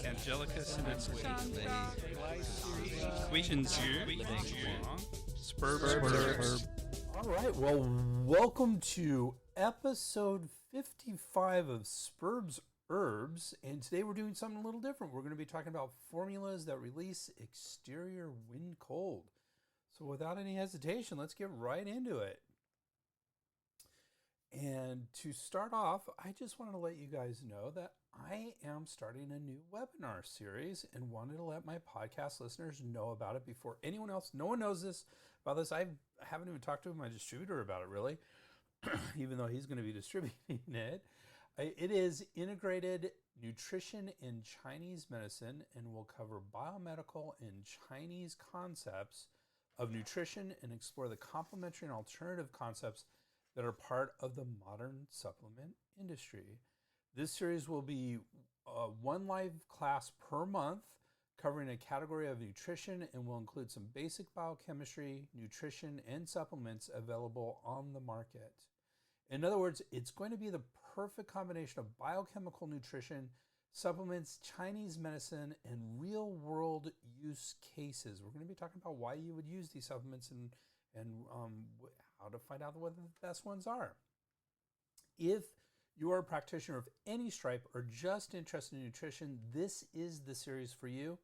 Angelicus and its Spurb. All right, well, welcome to episode 55 of Spurbs Herbs, and today we're doing something a little different. We're going to be talking about formulas that release exterior wind cold. So without any hesitation, let's get right into it. And to start off, I just wanted to let you guys know that I am starting a new webinar series and wanted to let my podcast listeners know about it before anyone else. No one knows about this. I haven't even talked to my distributor about it, really, even though he's going to be distributing it. It is Integrated Nutrition in Chinese Medicine and will cover biomedical and Chinese concepts of nutrition and explore the complementary and alternative concepts that are part of the modern supplement industry. This series will be one live class per month covering a category of nutrition and will include some basic biochemistry, nutrition, and supplements available on the market. In other words, it's going to be the perfect combination of biochemical nutrition, supplements, Chinese medicine, and real-world use cases. We're going to be talking about why you would use these supplements and how to find out what the best ones are. If you are a practitioner of any stripe or just interested in nutrition, this is the series for you.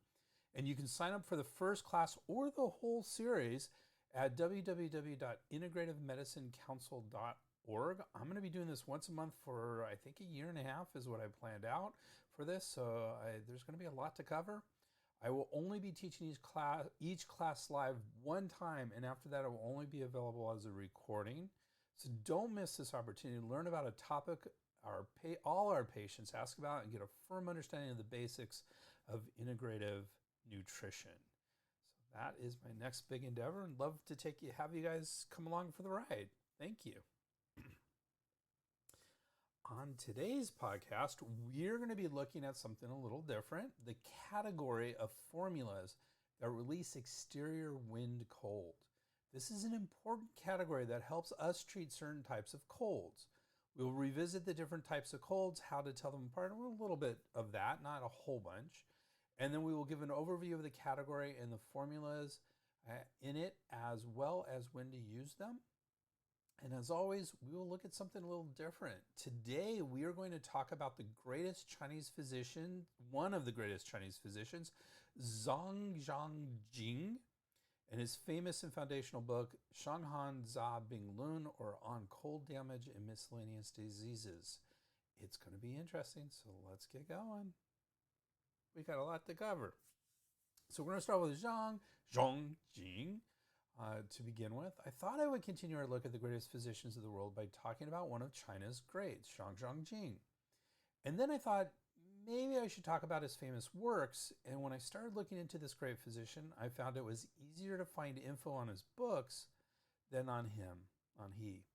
And you can sign up for the first class or the whole series at www.integrativemedicinecouncil.org. I'm going to be doing this once a month for, I think, a year and a half is what I planned out for this. So there's going to be a lot to cover. I will only be teaching each class live one time, and after that, it will only be available as a recording. So don't miss this opportunity to learn about a topic all our patients ask about and get a firm understanding of the basics of integrative nutrition. So that is my next big endeavor, and love to have you guys come along for the ride. Thank you. On today's podcast, we're going to be looking at something a little different, the category of formulas that release exterior wind cold. This is an important category that helps us treat certain types of colds. We'll revisit the different types of colds, how to tell them apart, a little bit of that, not a whole bunch. And then we will give an overview of the category and the formulas in it, as well as when to use them. And as always, we will look at something a little different. Today, we are going to talk about the greatest Chinese physician, one of the greatest Chinese physicians, Zhāng Zhòng-Jǐng, and his famous and foundational book, Shang, or On Cold Damage and Miscellaneous Diseases. It's going to be interesting, so let's get going. We got a lot to cover. So we're going to start with Zhāng Zhòng-Jǐng. To begin with, I thought I would continue our look at the greatest physicians of the world by talking about one of China's greats, Zhāng Zhòng-Jǐng. And then I thought maybe I should talk about his famous works. And when I started looking into this great physician, I found it was easier to find info on his books than on he.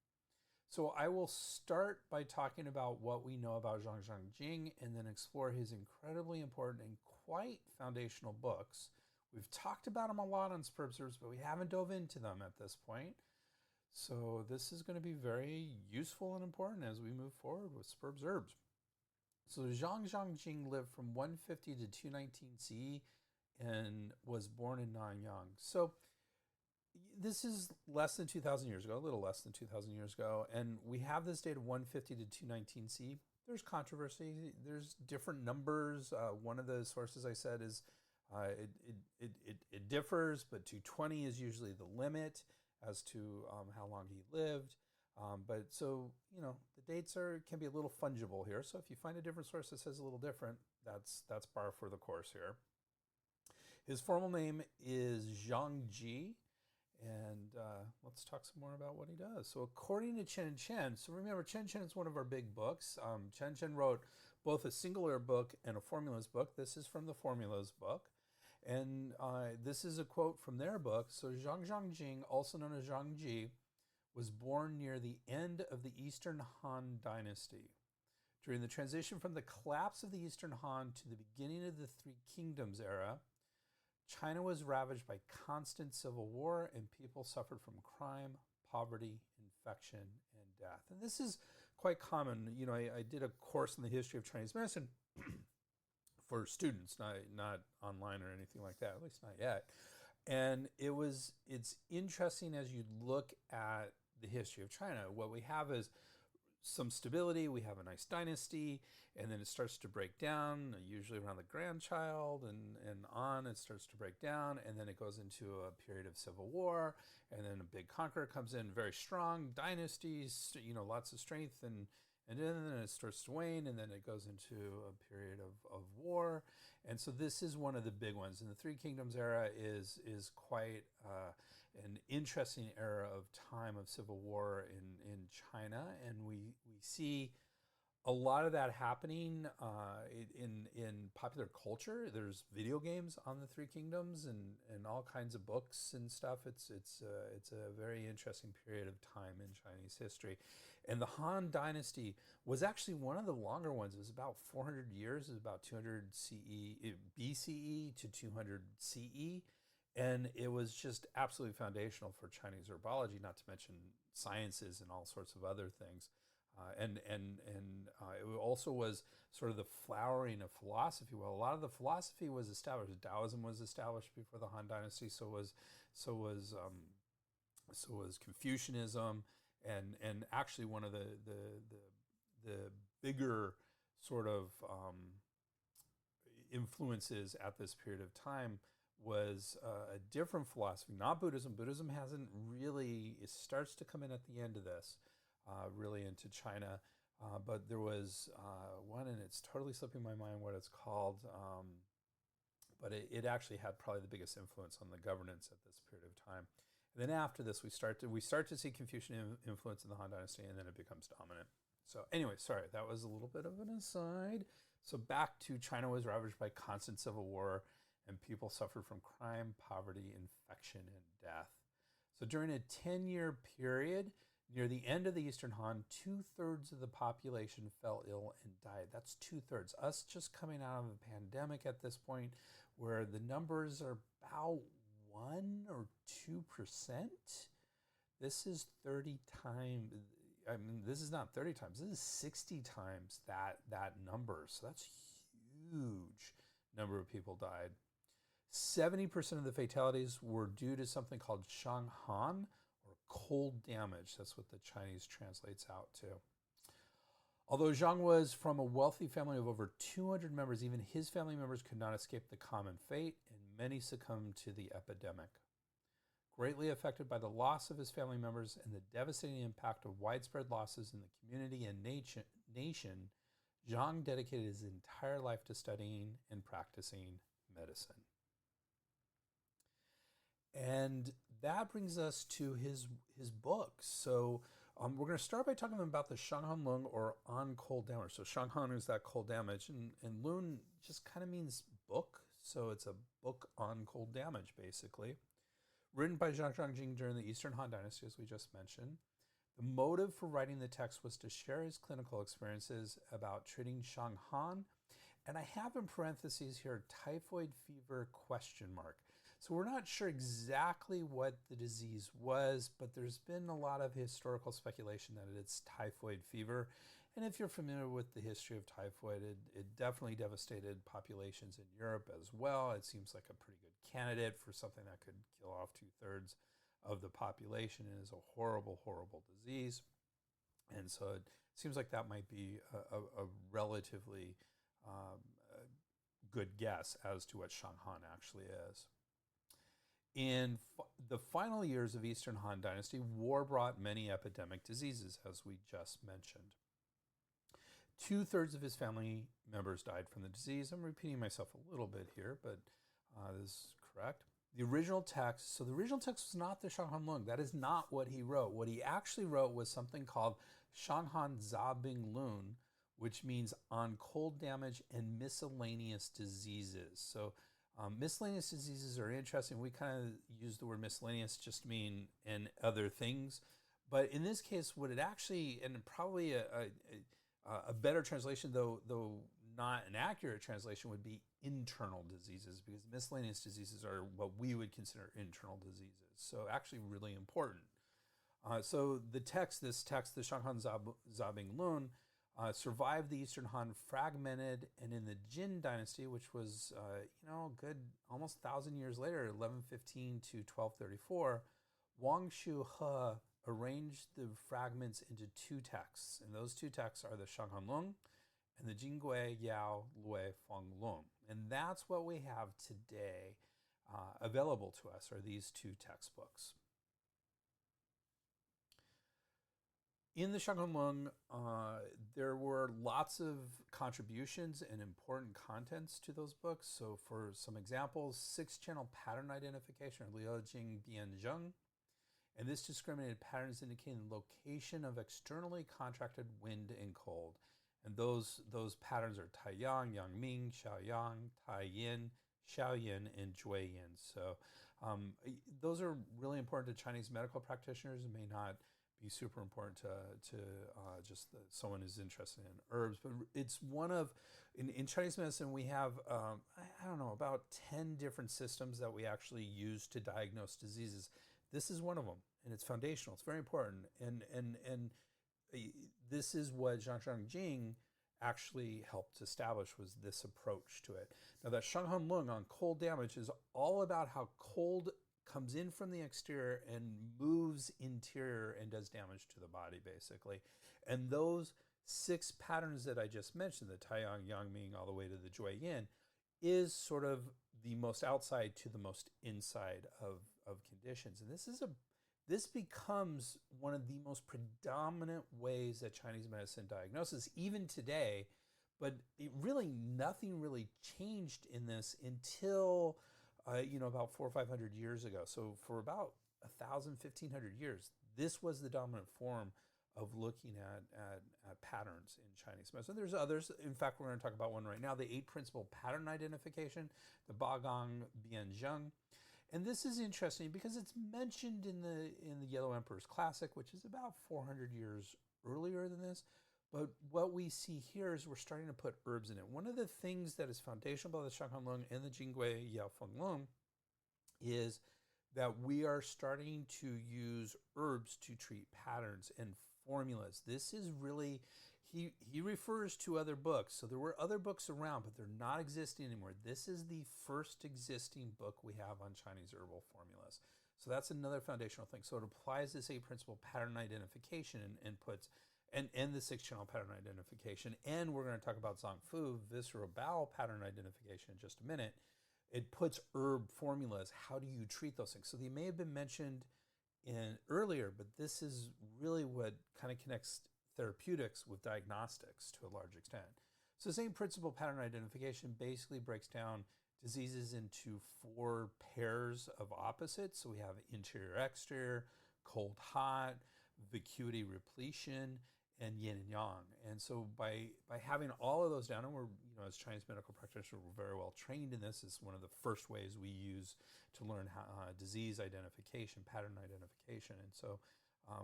So I will start by talking about what we know about Zhāng Zhòng-Jǐng and then explore his incredibly important and quite foundational books. We've talked about them a lot on Spurbs Herbs, but we haven't dove into them at this point. So this is going to be very useful and important as we move forward with Spurbs Herbs. So Zhāng Zhòng-Jǐng lived from 150 to 219 CE and was born in Nanyang. So this is less than 2,000 years ago, a little less than 2,000 years ago. And we have this date of 150 to 219 CE. There's controversy. There's different numbers. One of the sources I said is it differs, but 220 is usually the limit as to how long he lived. But so, the dates can be a little fungible here. So if you find a different source that says a little different, that's par for the course here. His formal name is Zhang Ji, and let's talk some more about what he does. So according to Chen Chen, so remember, Chen Chen is one of our big books. Chen Chen wrote both a singular book and a formulas book. This is from the formulas book. And this is a quote from their book. So Zhāng Zhòng-Jǐng, also known as Zhang Ji, was born near the end of the Eastern Han Dynasty. During the transition from the collapse of the Eastern Han to the beginning of the Three Kingdoms era, China was ravaged by constant civil war and people suffered from crime, poverty, infection, and death. And this is quite common. You know, I did a course in the history of Chinese medicine for students, not online or anything like that, at least not yet. And it's interesting as you look at the history of China. What we have is some stability. We have a nice dynasty, and then it starts to break down, usually around the grandchild and on. It starts to break down, and then it goes into a period of civil war, and then a big conqueror comes in, very strong dynasties, you know, lots of strength, and then it starts to wane, and then it goes into a period of war. And so this is one of the big ones. And the Three Kingdoms era is quite an interesting era of time of civil war in China. And we see a lot of that happening in popular culture. There's video games on the Three Kingdoms and all kinds of books and stuff. It's a very interesting period of time in Chinese history. And the Han Dynasty was actually one of the longer ones. It was about 400 years. It was about 200 BCE to 200 CE. And it was just absolutely foundational for Chinese herbology, not to mention sciences and all sorts of other things. It also was sort of the flowering of philosophy. Well, a lot of the philosophy was established. Taoism was established before the Han Dynasty. So was Confucianism, and actually one of the bigger sort of influences at this period of time was a different philosophy, not Buddhism. Buddhism hasn't really, it starts to come in at the end of this, really into China. But there was one, and it's totally slipping my mind what it's called, but it actually had probably the biggest influence on the governance at this period of time. And then after this, we start to see Confucian influence in the Han Dynasty, and then it becomes dominant. So anyway, sorry, that was a little bit of an aside. So back to China was ravaged by constant civil war, and people suffered from crime, poverty, infection, and death. So during a 10-year period, near the end of the Eastern Han, 2/3 of the population fell ill and died. That's 2/3. Us just coming out of a pandemic at this point, where the numbers are about 1 or 2%. This is 30 times. I mean, this is not 30 times. This is 60 times that number. So that's huge number of people died. 70% of the fatalities were due to something called Shang, or cold damage. That's what the Chinese translates out to. Although Zhang was from a wealthy family of over 200 members, even his family members could not escape the common fate, and many succumbed to the epidemic. Greatly affected by the loss of his family members and the devastating impact of widespread losses in the community and nation, Zhang dedicated his entire life to studying and practicing medicine. And that brings us to his books. So we're going to start by talking about the Shanghan Lung, or on cold damage. So Shanghan is that cold damage, and Lun just kind of means book. So it's a book on cold damage, basically. Written by Zhāng Zhòng-Jǐng during the Eastern Han Dynasty, as we just mentioned. The motive for writing the text was to share his clinical experiences about treating Shanghan. And I have in parentheses here, typhoid fever ? So we're not sure exactly what the disease was, but there's been a lot of historical speculation that it's typhoid fever. And if you're familiar with the history of typhoid, it definitely devastated populations in Europe as well. It seems like a pretty good candidate for something that could kill off 2/3 of the population, and is a horrible, horrible disease. And so it seems like that might be a relatively good guess as to what Shanghan actually is. In the final years of Eastern Han Dynasty, war brought many epidemic diseases, as we just mentioned. 2/3 of his family members died from the disease. I'm repeating myself a little bit here, but this is correct. The original text was not the Shanghan Lung. That is not what he wrote. What he actually wrote was something called Shanghan Zabing Lun, which means on cold damage and miscellaneous diseases. So miscellaneous diseases are interesting. We kind of use the word miscellaneous just to mean and other things. But in this case, what it actually, and probably a better translation, though not an accurate translation, would be internal diseases, because miscellaneous diseases are what we would consider internal diseases. So actually really important. So this text, the Shang Zhòng-Jǐng Lun, survived the Eastern Han, fragmented, and in the Jin dynasty, which was, good almost 1,000 years later, 1115 to 1234, Wang Shu He arranged the fragments into two texts, and those two texts are the Shanghanlong and the Jingui Yao Lui Feng Lung. And that's what we have today available to us, are these two textbooks. In the Shanghanlong, there were lots of contributions and important contents to those books. So for some examples, 6-channel pattern identification, or Liujing Bianzheng, and this discriminated patterns indicating the location of externally contracted wind and cold. And those patterns are Taiyang, Yangming, Xiaoyang, Taiyin, Xiaoyin, and Juiyin. So those are really important to Chinese medical practitioners and may not be super important to just someone who's interested in herbs. But it's one of, in Chinese medicine, we have, I don't know, about 10 different systems that we actually use to diagnose diseases. This is one of them, and it's foundational. It's very important. And this is what Zhāng Zhòng-Jǐng actually helped establish, was this approach to it. Now that Shanghanlong on cold damage is all about how cold comes in from the exterior and moves interior and does damage to the body, basically. And those 6 patterns that I just mentioned, the Taiyang, Yangming, all the way to the Juiyin, is sort of the most outside to the most inside of conditions. And this becomes one of the most predominant ways that Chinese medicine diagnoses, even today. But nothing really changed in this until about 400 or 500 years ago. So for about 1,000, 1,500 years, this was the dominant form of looking at patterns in Chinese medicine. There's others. In fact, we're going to talk about one right now, the 8 principle pattern identification, the Bagong Bianzheng. And this is interesting because it's mentioned in the Yellow Emperor's Classic, which is about 400 years earlier than this. But what we see here is we're starting to put herbs in it. One of the things that is foundational about the Shanghanlong and the Jingui Yao Feng Lung is that we are starting to use herbs to treat patterns and formulas. This is really, he refers to other books. So there were other books around, but they're not existing anymore. This is the first existing book we have on Chinese herbal formulas. So that's another foundational thing. So it applies this 8-principle pattern identification and puts, and the 6-channel pattern identification. And we're going to talk about Zhang Fu, visceral bowel pattern identification in just a minute. It puts herb formulas. How do you treat those things? So they may have been mentioned earlier, but this is really what kind of connects therapeutics with diagnostics to a large extent. So the same principle, pattern identification, basically breaks down diseases into 4 pairs of opposites. So we have interior, exterior, cold, hot, vacuity, repletion, and yin and yang. And so by having all of those down, and we're, as Chinese medical practitioners, we're very well trained in this. It's one of the first ways we use to learn how, disease identification, pattern identification. And so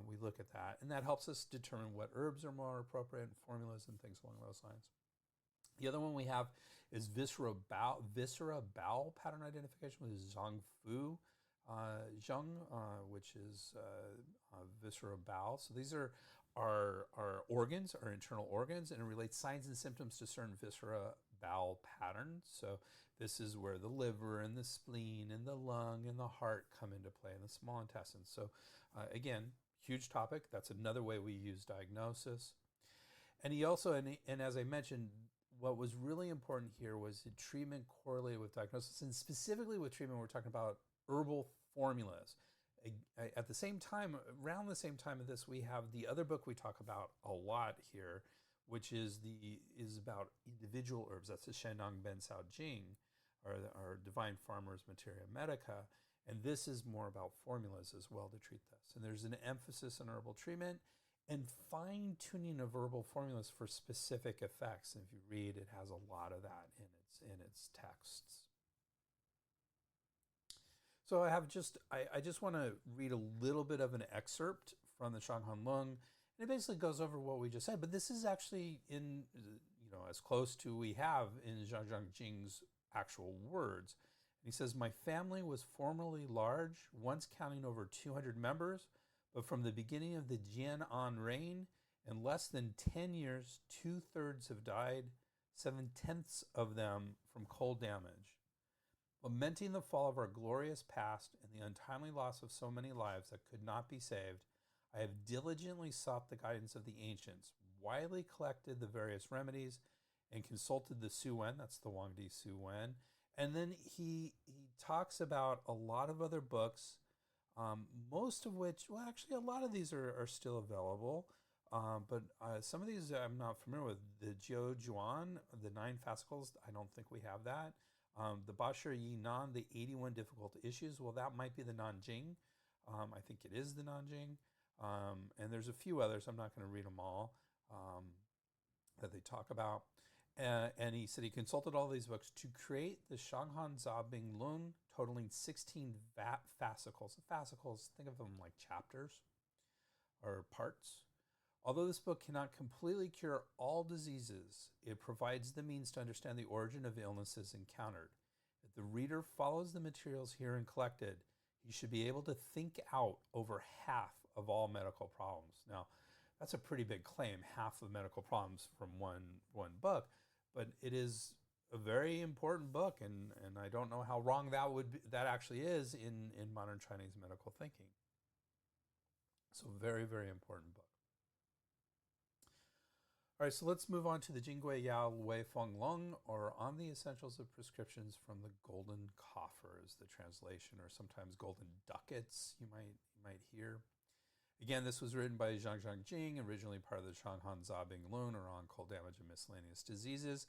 we look at that, and that helps us determine what herbs are more appropriate, formulas, and things along those lines. The other one we have is viscera bowel pattern identification with Zhang Fu Zheng, which is viscera bowel. So these are our organs, our internal organs, and it relates signs and symptoms to certain viscera bowel patterns. So this is where the liver and the spleen and the lung and the heart come into play, and the small intestine. So again, huge topic. That's another way we use diagnosis. And he also, and as I mentioned, what was really important here was the treatment correlated with diagnosis, and specifically with treatment, we're talking about herbal formulas. At the same time, around the same time of this, we have the other book we talk about a lot here, which is about individual herbs. That's the Shenang Ben Sao Jing, or Divine Farmer's Materia Medica. And this is more about formulas as well to treat this. And there's an emphasis on herbal treatment and fine-tuning of herbal formulas for specific effects. And if you read, it has a lot of that in its texts. So I just want to read a little bit of an excerpt from the Shanghanlong, and it basically goes over what we just said. But this is actually in, as close to we have in Zhāng Zhòng-Jīng's actual words. And he says, "My family was formerly large, once counting over 200 members, But from the beginning of the Jian-an reign, in less than 10 years, 2/3 have died, 7/10 of them from cold damage. Lamenting the fall of our glorious past and the untimely loss of so many lives that could not be saved, I have diligently sought the guidance of the ancients, widely collected the various remedies, and consulted the Suwen, that's the Wangdi Suwen. And then he talks about a lot of other books, most of which, well, actually, a lot of these are still available. But some of these I'm not familiar with. The Jiu Juan, the 9 fascicles, I don't think we have that. The Bashir Yi Nan, the 81 difficult issues, well, that might be the Nanjing. I think it is the Nanjing. And there's a few others. I'm not going to read them all that they talk about. And he said he consulted all these books to create the Shanghan Zabing Lung, totaling 16 fascicles. Fascicles, think of them like chapters or parts. Although this book cannot completely cure all diseases, it provides the means to understand the origin of illnesses encountered. If the reader follows the materials herein collected, he should be able to think out over half of all medical problems. Now, that's a pretty big claim, half of medical problems from one book, but it is a very important book, and I don't know how wrong that actually is in modern Chinese medical thinking. So very, very important book. All right, so let's move on to the Jingui Yao Wei Feng Lung, or On the Essentials of Prescriptions from the Golden Coffer is the translation, or sometimes Golden Ducats, you might hear. Again, this was written by Zhāng Zhòng-Jǐng, originally part of the Shanghan Zabing Lun, or on cold damage and miscellaneous diseases.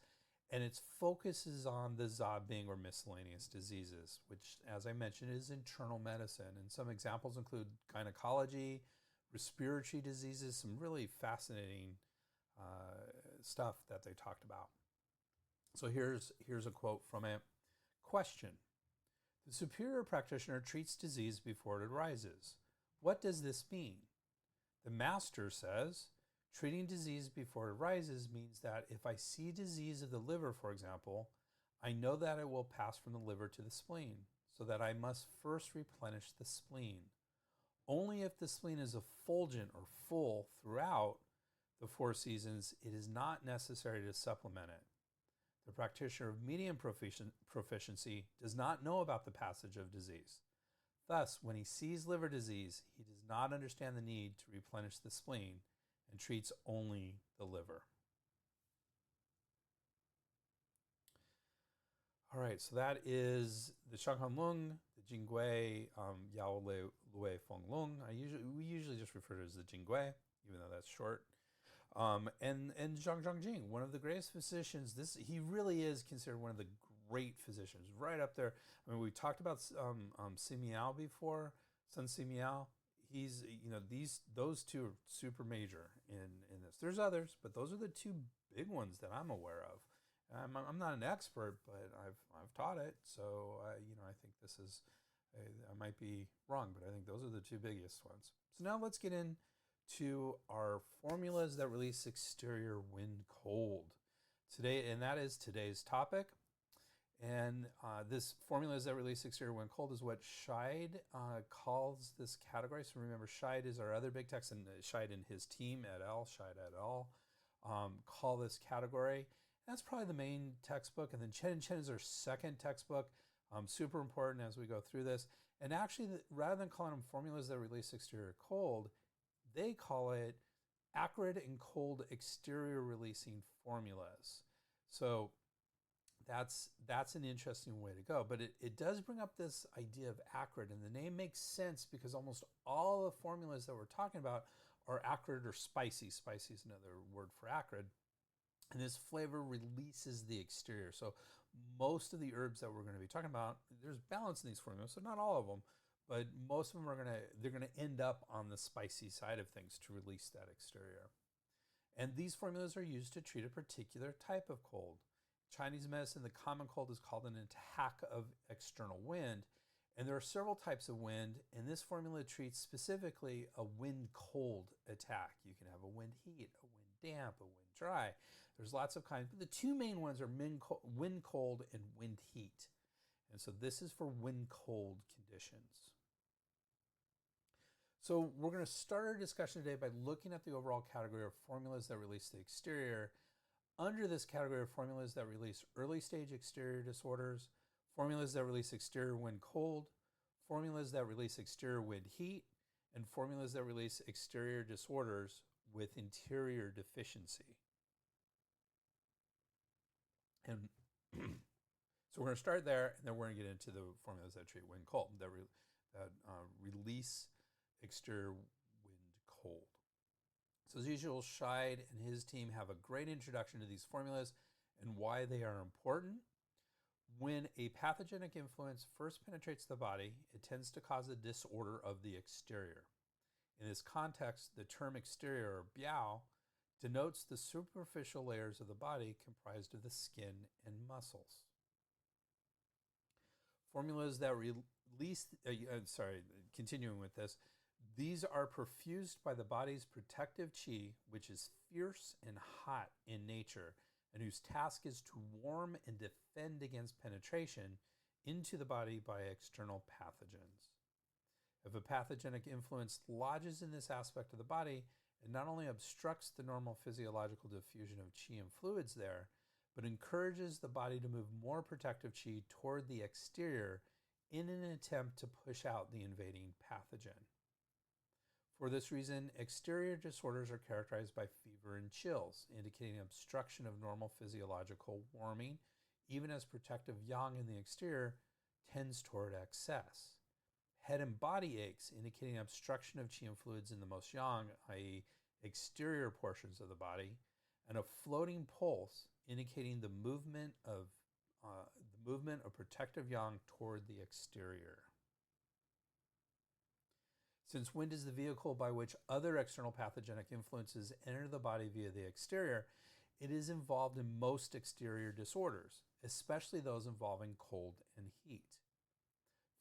And its focus is on the Zabing, or miscellaneous diseases, which, as I mentioned, is internal medicine. And some examples include gynecology, respiratory diseases, some really fascinating stuff that they talked about. So here's a quote from it. Question: the superior practitioner treats disease before it arises. What does this mean? The master says, treating disease before it arises means that if I see disease of the liver, for example, I know that it will pass from the liver to the spleen, so that I must first replenish the spleen. Only if the spleen is effulgent or full throughout the 4 seasons, it is not necessary to supplement it. The practitioner of medium proficiency does not know about the passage of disease. Thus, when he sees liver disease, he does not understand the need to replenish the spleen and treats only the liver. All right, so that is the Shanghan Lung, the Jingui Yao Lue Feng Lung. We usually just refer to it as the Jingui, even though that's short. And Zhāng Zhòng-Jǐng, one of the greatest physicians. He really is considered one of the great physicians, right up there. I mean, we talked about Simiao before, Sun Simiao. He's, those two are super major in this. There's others, but those are the 2 big ones that I'm aware of. I'm not an expert, but I've taught it, so I think this is, I might be wrong, but I think those are the 2 biggest ones. So now let's get into our formulas that release exterior wind cold today, and that is today's topic. And this formulas that release exterior wind cold is what Scheid calls this category. So remember, Scheid is our other big text, and Scheid and his team Scheid et al. Call this category. That's probably the main textbook, and then Chen is our second textbook. Super important as we go through this. And actually, rather than calling them formulas that release exterior cold, they call it acrid and cold exterior releasing formulas. So that's an interesting way to go. But it does bring up this idea of acrid, and the name makes sense because almost all the formulas that we're talking about are acrid or spicy. Spicy is another word for acrid. And this flavor releases the exterior. So most of the herbs that we're going to be talking about, there's balance in these formulas, so not all of them, but most of them they're going to end up on the spicy side of things to release that exterior. And these formulas are used to treat a particular type of cold. Chinese medicine, the common cold is called an attack of external wind. And there are several types of wind, and this formula treats specifically a wind cold attack. You can have a wind heat, a wind damp, a wind dry. There's lots of kinds, but the 2 main ones are wind cold and wind heat. And so this is for wind cold conditions. So we're going to start our discussion today by looking at the overall category of formulas that release the exterior. Under this category of formulas that release early stage exterior disorders, formulas that release exterior wind cold, formulas that release exterior wind heat, and formulas that release exterior disorders with interior deficiency. And so we're going to start there, and then we're going to get into the formulas that treat wind cold, that release exterior wind cold. So as usual, Scheid and his team have a great introduction to these formulas and why they are important. When a pathogenic influence first penetrates the body, it tends to cause a disorder of the exterior. In this context, the term exterior, or biao, denotes the superficial layers of the body comprised of the skin and muscles. Formulas that release, continuing with this, these are perfused by the body's protective qi, which is fierce and hot in nature, and whose task is to warm and defend against penetration into the body by external pathogens. If a pathogenic influence lodges in this aspect of the body, it not only obstructs the normal physiological diffusion of qi and fluids there, but encourages the body to move more protective qi toward the exterior in an attempt to push out the invading pathogen. For this reason, exterior disorders are characterized by fever and chills, indicating obstruction of normal physiological warming, even as protective yang in the exterior tends toward excess. Head and body aches, indicating obstruction of qi and fluids in the most yang, i.e. exterior portions of the body, and a floating pulse, indicating the movement of protective yang toward the exterior. Since wind is the vehicle by which other external pathogenic influences enter the body via the exterior, it is involved in most exterior disorders, especially those involving cold and heat.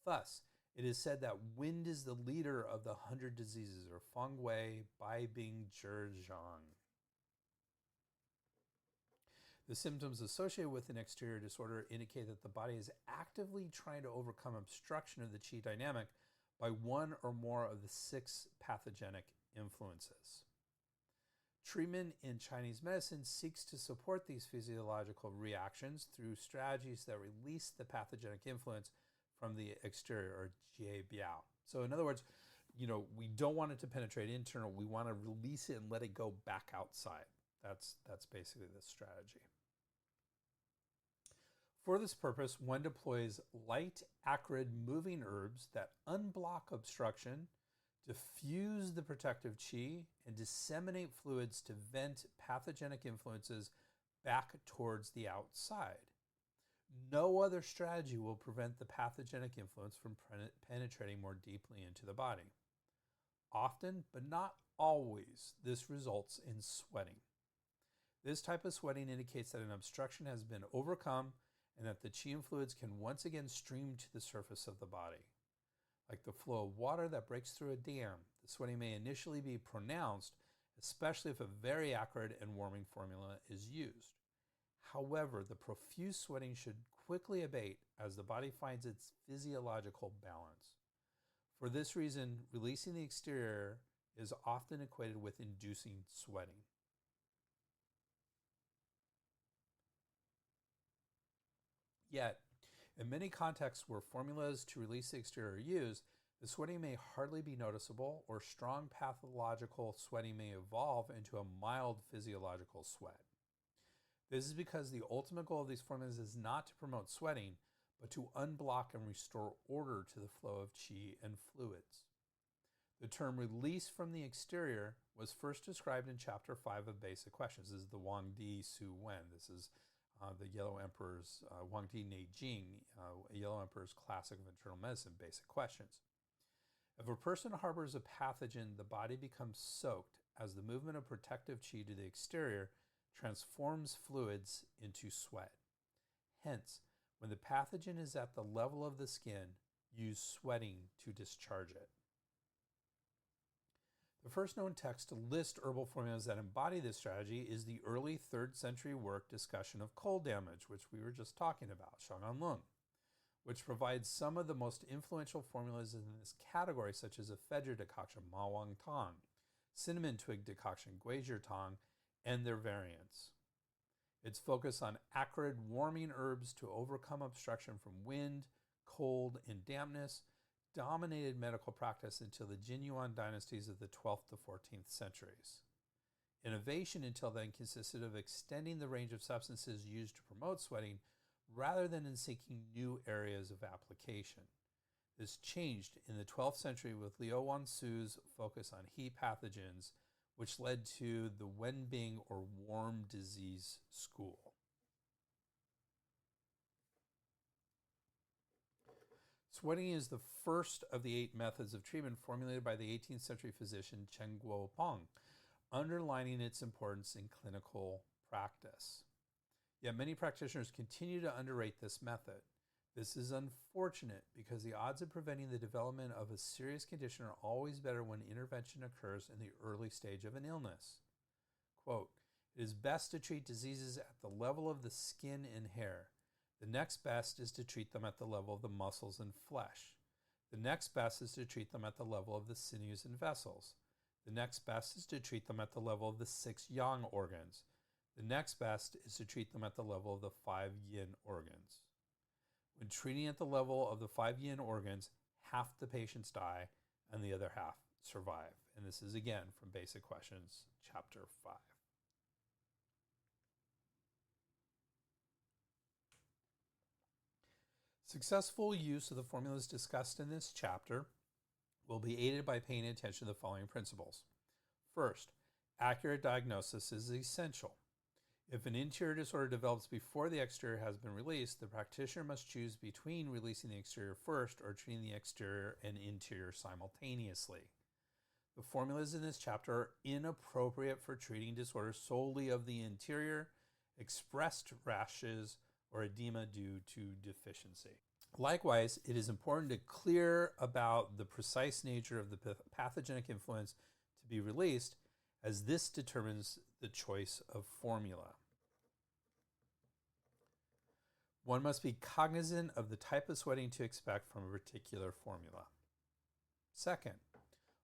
Thus, it is said that wind is the leader of the 100 diseases, or Feng Wei, Bai Bing, Zhi, Zhang. The symptoms associated with an exterior disorder indicate that the body is actively trying to overcome obstruction of the qi dynamic by one or more of the 6 pathogenic influences. Treatment in Chinese medicine seeks to support these physiological reactions through strategies that release the pathogenic influence from the exterior, or jie biao. So in other words, we don't want it to penetrate internal. We want to release it and let it go back outside. That's basically the strategy. For this purpose, one deploys light, acrid, moving herbs that unblock obstruction, diffuse the protective qi, and disseminate fluids to vent pathogenic influences back towards the outside. No other strategy will prevent the pathogenic influence from penetrating more deeply into the body. Often, but not always, this results in sweating. This type of sweating indicates that an obstruction has been overcome and that the qi and fluids can once again stream to the surface of the body. Like the flow of water that breaks through a dam, the sweating may initially be pronounced, especially if a very acrid and warming formula is used. However, the profuse sweating should quickly abate as the body finds its physiological balance. For this reason, releasing the exterior is often equated with inducing sweating. Yet, in many contexts where formulas to release the exterior are used, the sweating may hardly be noticeable, or strong pathological sweating may evolve into a mild physiological sweat. This is because the ultimate goal of these formulas is not to promote sweating, but to unblock and restore order to the flow of qi and fluids. The term release from the exterior was first described in Chapter 5 of Basic Questions. This is the Wang Di Su Wen. This is the Yellow Emperor's, Wang Di Nei Jing, Yellow Emperor's Classic of Internal Medicine, Basic Questions. If a person harbors a pathogen, the body becomes soaked as the movement of protective qi to the exterior transforms fluids into sweat. Hence, when the pathogen is at the level of the skin, use sweating to discharge it. The first known text to list herbal formulas that embody this strategy is the early 3rd century work Discussion of Cold Damage, which we were just talking about, Shang, which provides some of the most influential formulas in this category, such as ephedra decoction, ma wang tang, cinnamon twig decoction, guizhi tang, and their variants. Its focus on acrid, warming herbs to overcome obstruction from wind, cold, and dampness dominated medical practice until the Jin Yuan dynasties of the 12th to 14th centuries. Innovation until then consisted of extending the range of substances used to promote sweating rather than in seeking new areas of application. This changed in the 12th century with Liu Wansu's focus on heat pathogens, which led to the Wenbing or warm disease school. Sweating is the first of the 8 methods of treatment formulated by the 18th century physician Chen Guopeng, underlining its importance in clinical practice. Yet many practitioners continue to underrate this method. This is unfortunate because the odds of preventing the development of a serious condition are always better when intervention occurs in the early stage of an illness. Quote, "It is best to treat diseases at the level of the skin and hair. The next best is to treat them at the level of the muscles and flesh. The next best is to treat them at the level of the sinews and vessels. The next best is to treat them at the level of the 6 yang organs. The next best is to treat them at the level of the 5 yin organs. When treating at the level of the 5 yin organs, half the patients die and the other half survive." And this is again from Basic Questions, Chapter 5. Successful use of the formulas discussed in this chapter will be aided by paying attention to the following principles. First, accurate diagnosis is essential. If an interior disorder develops before the exterior has been released, the practitioner must choose between releasing the exterior first or treating the exterior and interior simultaneously. The formulas in this chapter are inappropriate for treating disorders solely of the interior, expressed rashes, or edema due to deficiency. Likewise, it is important to clear about the precise nature of the pathogenic influence to be released, as this determines the choice of formula. One must be cognizant of the type of sweating to expect from a particular formula. Second,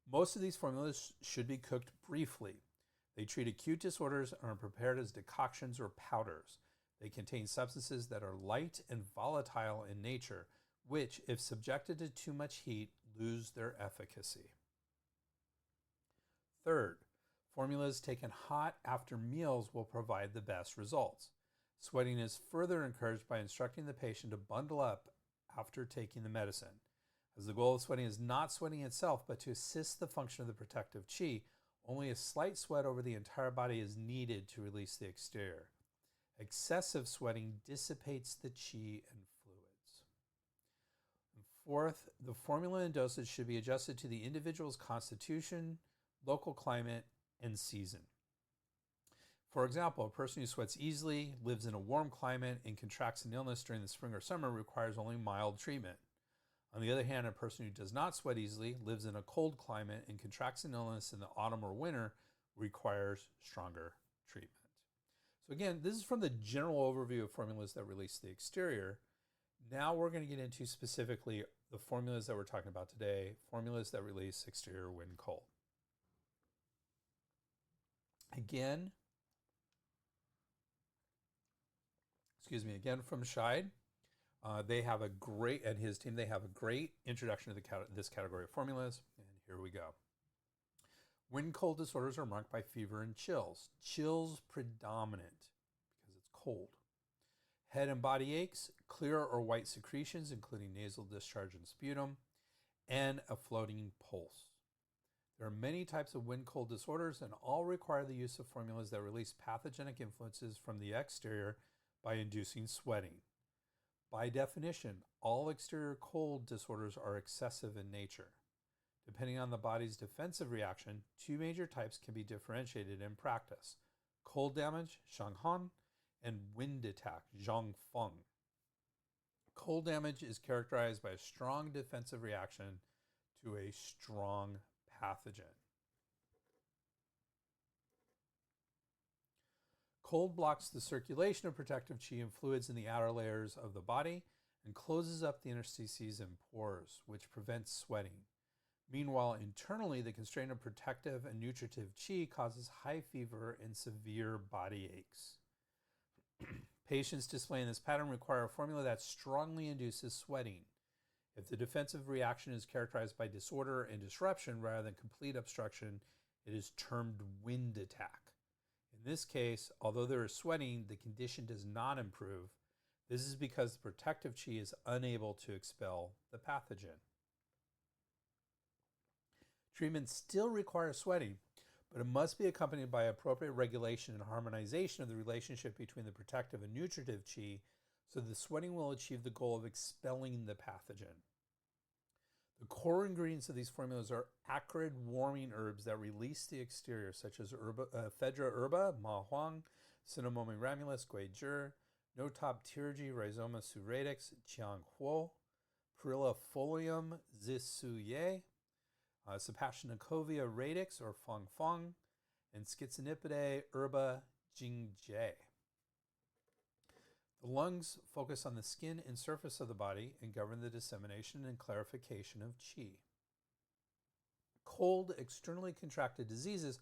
most of these formulas should be cooked briefly. They treat acute disorders and are prepared as decoctions or powders. They contain substances that are light and volatile in nature, which, if subjected to too much heat, lose their efficacy. Third, formulas taken hot after meals will provide the best results. Sweating is further encouraged by instructing the patient to bundle up after taking the medicine. As the goal of sweating is not sweating itself, but to assist the function of the protective qi, only a slight sweat over the entire body is needed to release the exterior. Excessive sweating dissipates the qi and fluids. And fourth, the formula and dosage should be adjusted to the individual's constitution, local climate, and season. For example, a person who sweats easily, lives in a warm climate, and contracts an illness during the spring or summer requires only mild treatment. On the other hand, a person who does not sweat easily, lives in a cold climate, and contracts an illness in the autumn or winter requires stronger treatment. So again, this is from the general overview of formulas that release the exterior. Now we're going to get into specifically the formulas that we're talking about today, formulas that release exterior when cold. Again from Scheid. They have a great, and his team, they have a great introduction to this category of formulas. And here we go. Wind cold disorders are marked by fever and chills. Chills predominant because it's cold. Head and body aches, clear or white secretions, including nasal discharge and sputum, and a floating pulse. There are many types of wind cold disorders, and all require the use of formulas that release pathogenic influences from the exterior by inducing sweating. By definition, all exterior cold disorders are excessive in nature. Depending on the body's defensive reaction, 2 major types can be differentiated in practice: cold damage, Shang, and wind attack, Zhāng. Cold damage is characterized by a strong defensive reaction to a strong pathogen. Cold blocks the circulation of protective qi and fluids in the outer layers of the body and closes up the interstices and pores, which prevents sweating. Meanwhile, internally, the constraint of protective and nutritive qi causes high fever and severe body aches. Patients displaying this pattern require a formula that strongly induces sweating. If the defensive reaction is characterized by disorder and disruption rather than complete obstruction, it is termed wind attack. In this case, although there is sweating, the condition does not improve. This is because the protective qi is unable to expel the pathogen. Treatment still requires sweating, but it must be accompanied by appropriate regulation and harmonization of the relationship between the protective and nutritive qi, so the sweating will achieve the goal of expelling the pathogen. The core ingredients of these formulas are acrid warming herbs that release the exterior, such as Phedra herba, Ma Huang, Cinnamomum ramulus, Gui Zhi, Notop-Tirgi, Rhizoma suradix, Jiang Huo, Perilla folium, Zisuye, Sapationicovia radix or Feng Feng, and Schizonipidae herba Jingzhe. The lungs focus on the skin and surface of the body and govern the dissemination and clarification of qi. Cold, externally contracted diseases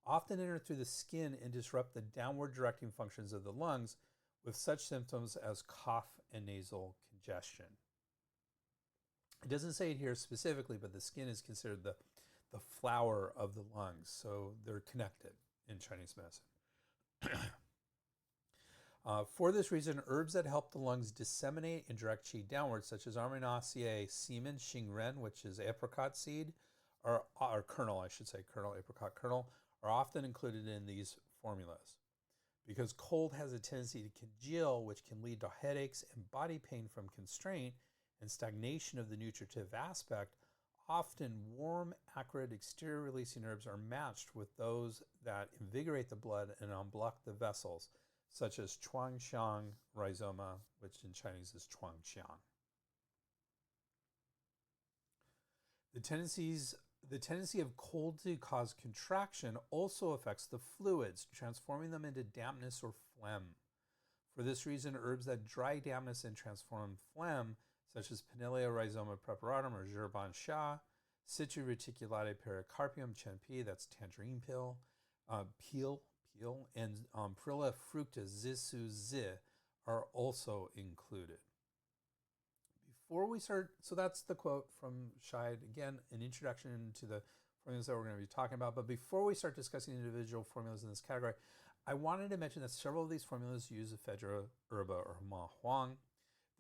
often enter through the skin and disrupt the downward directing functions of the lungs, with such symptoms as cough and nasal congestion. It doesn't say it here specifically, but the skin is considered the flower of the lungs, so they're connected in Chinese medicine. For this reason, herbs that help the lungs disseminate and direct qi downwards, such as Armeniaceae semen, Xingren, which is apricot seed, or kernel, apricot kernel, are often included in these formulas. Because cold has a tendency to congeal, which can lead to headaches and body pain from constraint and stagnation of the nutritive aspect, often warm, acrid, exterior-releasing herbs are matched with those that invigorate the blood and unblock the vessels, such as Chuangxiang rhizoma, which in Chinese is Chuangxiang. The tendency of cold to cause contraction also affects the fluids, transforming them into dampness or phlegm. For this reason, herbs that dry dampness and transform phlegm, such as Pinellia rhizoma preparatum or Zherban Sha, Citrus reticulate pericarpium, Chenpi, that's tangerine peel, and Perilla fructa, Zisu Zi, are also included. Before we start, so that's the quote from Scheid. Again, an introduction to the formulas that we're going to be talking about. But before we start discussing individual formulas in this category, I wanted to mention that several of these formulas use a Phedra herba or Ma Huang.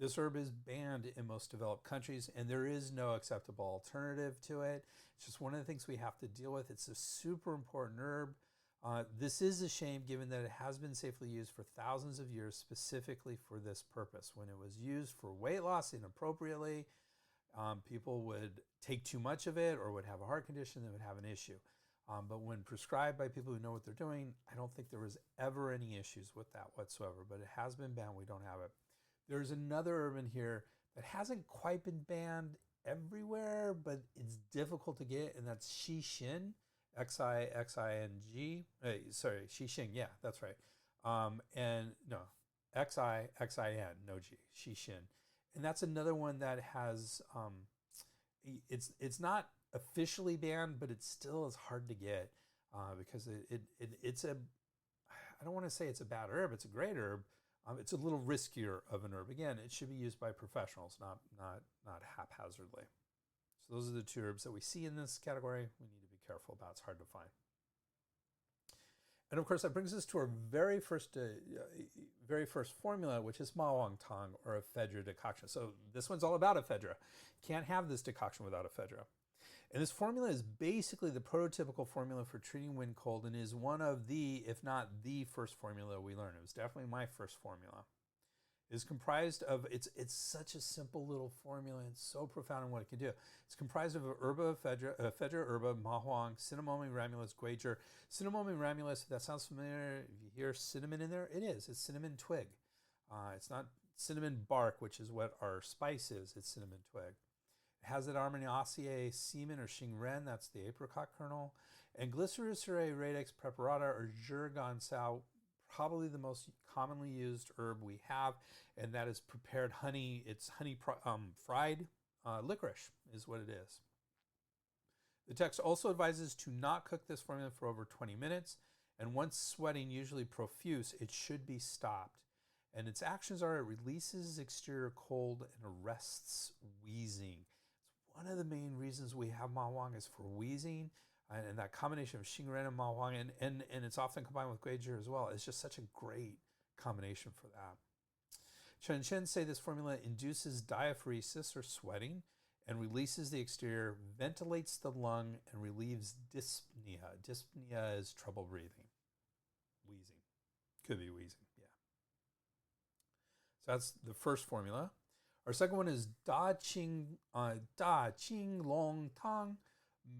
This herb is banned in most developed countries, and there is no acceptable alternative to it. It's just one of the things we have to deal with. It's a super important herb. This is a shame given that it has been safely used for thousands of years specifically for this purpose. When it was used for weight loss inappropriately, people would take too much of it or would have a heart condition that would have an issue. But when prescribed by people who know what they're doing, I don't think there was ever any issues with that whatsoever. But it has been banned. We don't have it. There's another herb in here that hasn't quite been banned everywhere, but it's difficult to get, and that's Xixin. Xing. Xixing. Yeah, that's right. And no, Xin, no G. Xixin, and that's another one that has. It's not officially banned, but it still is hard to get because it's a. I don't want to say it's a bad herb. It's a great herb. It's a little riskier of an herb. Again, it should be used by professionals, not haphazardly. So those are the two herbs that we see in this category. We need to be careful about. It's hard to find. And of course, that brings us to our very first formula, which is Ma Huang Tang, or a Phedra decoction. So this one's all about a Phedra. Can't have this decoction without a Phedra. And this formula is basically the prototypical formula for treating wind cold and is one of the, if not the first formula we learned. It was definitely my first formula. It is comprised of, it's such a simple little formula and so profound in what it can do. It's comprised of a Phedra herba, Ma Huang, Cinnamomum ramulus, Gui Zhi. Cinnamomum ramulus, if that sounds familiar, if you hear cinnamon in there, it is. It's cinnamon twig. It's not cinnamon bark, which is what our spice is. It's cinnamon twig. It has an Armeniaceae semen or Xingren, that's the apricot kernel, and Glycericerae radix preparata or Zhergan Sao probably the most commonly used herb we have, and that is prepared honey. It's fried licorice is what it is. The text also advises to not cook this formula for over 20 minutes, and once sweating, usually profuse, it should be stopped. And its actions are it releases exterior cold and arrests wheezing. It's one of the main reasons we have ma huang is for wheezing, and that combination of Xingren and ma huang, and it's often combined with guizhi as well. It's just such a great combination for that. Chen Chen say this formula induces diaphoresis or sweating and releases the exterior, ventilates the lung, and relieves dyspnea. Dyspnea is trouble breathing, wheezing. Could be wheezing, yeah. So that's the first formula. Our second one is Da Qing Long Tang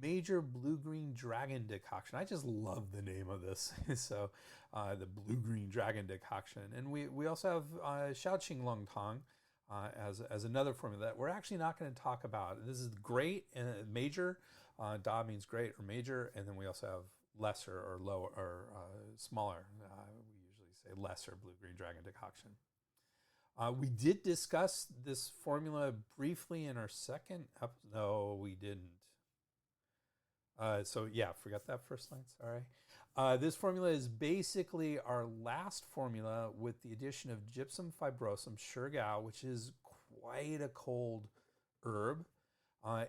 Major Blue-Green Dragon Decoction. I just love the name of this. So the Blue-Green Dragon Decoction. And we also have Shaoqing Long Tang as another formula that we're actually not going to talk about. This is great and major. Da means great or major. And then we also have lesser or lower or smaller. We usually say lesser Blue-Green Dragon Decoction. We did discuss this formula briefly in our second episode. No, we didn't. So yeah, forgot that first line, sorry. This formula is basically our last formula with the addition of gypsum fibrosum, shirgao, which is quite a cold herb,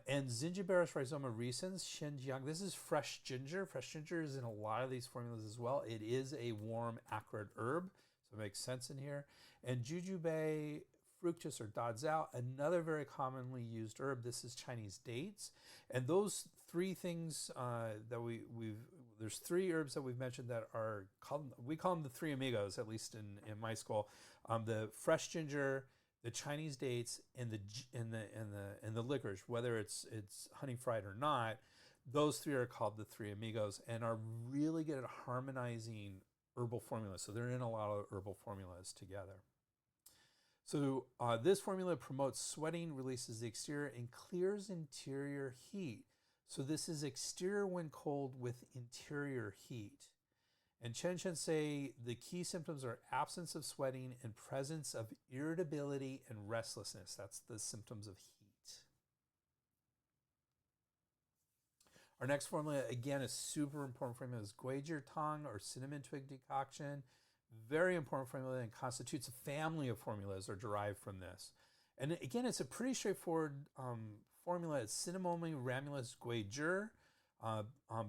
and Zingiberis rhizoma recens, shenjiang. This is fresh ginger. Fresh ginger is in a lot of these formulas as well. It is a warm, acrid herb, so it makes sense in here. And jujube fructus or dazao, another very commonly used herb. This is Chinese dates. And those three things that there's three herbs that we've mentioned that are called, we call them the three amigos, at least in my school. The fresh ginger, the Chinese dates, and the licorice, whether it's honey fried or not. Those three are called the three amigos and are really good at harmonizing herbal formulas. So they're in a lot of herbal formulas together. So this formula promotes sweating, releases the exterior, and clears interior heat. So this is exterior when cold with interior heat. And Chen Chen say the key symptoms are absence of sweating and presence of irritability and restlessness. That's the symptoms of heat. Our next formula, again, a super important formula is guizhi tang or cinnamon twig decoction. Very important formula and constitutes a family of formulas are derived from this. And again, it's a pretty straightforward formula. It's cinnamomum ramulus guizhi,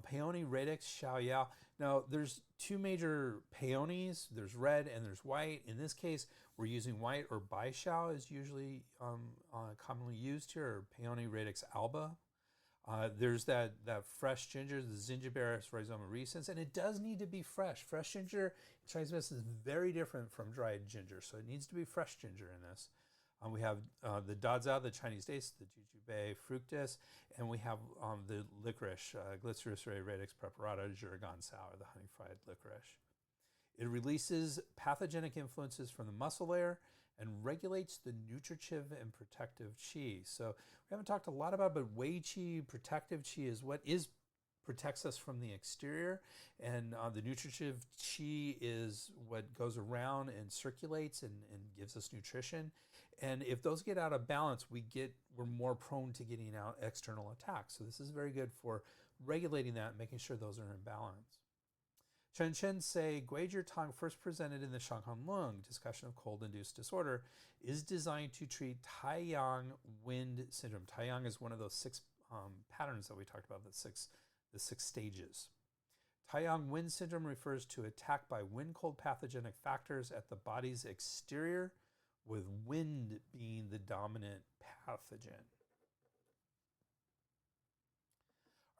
peony radix xiaoyao. Now, there's two major peonies. There's red and there's white. In this case, we're using white, or baishao is usually commonly used here, or peony radix alba. There's that fresh ginger, the Zingiberis rhizoma recens, and it does need to be fresh. Fresh ginger in Chinese medicine is very different from dried ginger, so it needs to be fresh ginger in this. We have the dazao, the Chinese dates, the jujube fructus, and we have the licorice, Glycyrrhizae radix preparata, Zhigan sour, the honey fried licorice. It releases pathogenic influences from the muscle layer and regulates the nutritive and protective qi. So we haven't talked a lot about, but wei qi, protective qi, is what protects us from the exterior, and the nutritive qi is what goes around and circulates and gives us nutrition. And if those get out of balance, we're more prone to getting out external attacks. So this is very good for regulating that and making sure those are in balance. Chen Chen say guizhi tang, first presented in the Shanghan Lung discussion of cold-induced disorder, is designed to treat Taiyang wind syndrome. Taiyang is one of those six patterns that we talked about, the six stages. Taiyang wind syndrome refers to attack by wind-cold pathogenic factors at the body's exterior, with wind being the dominant pathogen.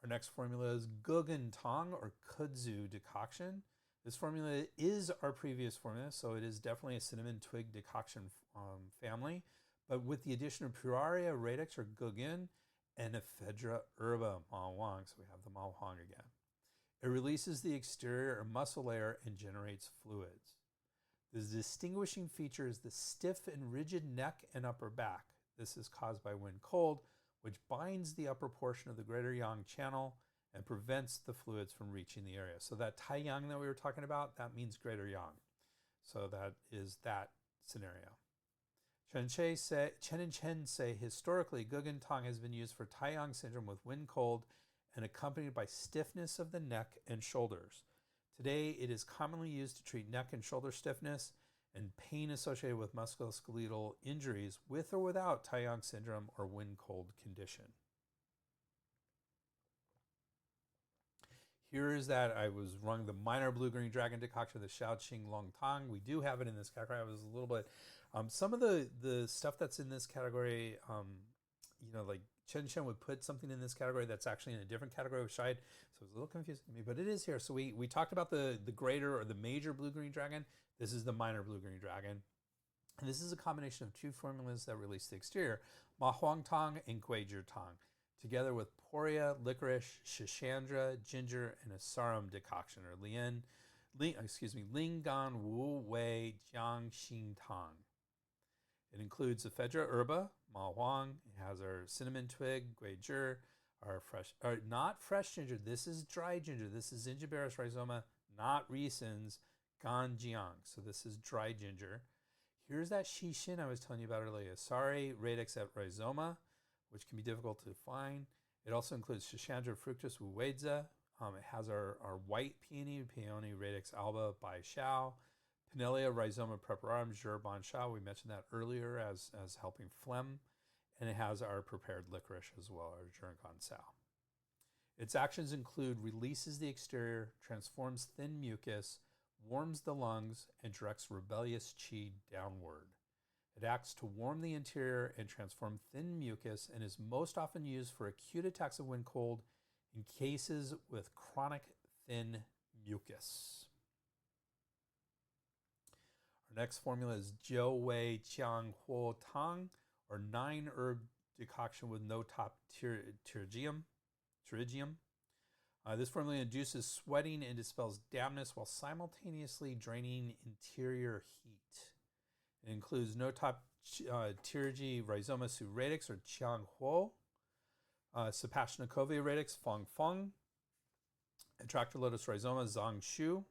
Our next formula is Gugan Tang or kudzu decoction. This formula is our previous formula, so it is definitely a cinnamon twig decoction family, but with the addition of Puraria radix or Gugan and Ephedra herba, ma huang. So we have the ma huang again. It releases the exterior or muscle layer and generates fluids. The distinguishing feature is the stiff and rigid neck and upper back. This is caused by wind cold, which binds the upper portion of the greater yang channel and prevents the fluids from reaching the area. So that Taiyang that we were talking about, that means greater yang. So that is that scenario. Chen and Chen say historically, Gugentang has been used for Taiyang syndrome with wind cold and accompanied by stiffness of the neck and shoulders. Today, it is commonly used to treat neck and shoulder stiffness and pain associated with musculoskeletal injuries with or without Taiyang syndrome or wind cold condition. Here is that I was wrong. The minor blue-green dragon decoction, the Shaoqing Long Tang. We do have it in this category. I was a little bit. Some of the stuff that's in this category, like Chen Chen would put something in this category that's actually in a different category of Shide. So it was a little confusing to me, but it is here. So we talked about the greater or the major blue-green dragon. This is the minor blue-green dragon. And this is a combination of two formulas that release the exterior, Ma Huang Tang and Guizhi Tang, together with poria, licorice, shishandra, ginger, and a sarum decoction, or Ling Gan Wu Wei Jiang Xin Tang. It includes ephedra herba, ma huang. It has our cinnamon twig, guizhi, not fresh ginger. This is dry ginger. This is Zingiberis rhizoma, not Rieson's ganjiang. So this is dry ginger. Here's that shishin I was telling you about earlier. Asari radix et rhizoma, which can be difficult to find. It also includes Shishandra fructus wuweiza. It has our white peony, Peony radix alba by Shao. Pinellia rhizoma preparatum, Zhurban Shao. We mentioned that earlier as helping phlegm. And it has our prepared licorice as well, our Zhurban Sao. Its actions include releases the exterior, transforms thin mucus, warms the lungs, and directs rebellious qi downward. It acts to warm the interior and transform thin mucus and is most often used for acute attacks of wind cold in cases with chronic thin mucus. Our next formula is Jiu Wei Qiang Huo Tang, or 9-herb decoction with no top pterygium. This formula induces sweating and dispels dampness while simultaneously draining interior heat. It includes no top pterygi rhizoma su radix, or Qiang Huo, Sapationicovia radix Feng Feng, Attractor lotus rhizoma Zhang Shu,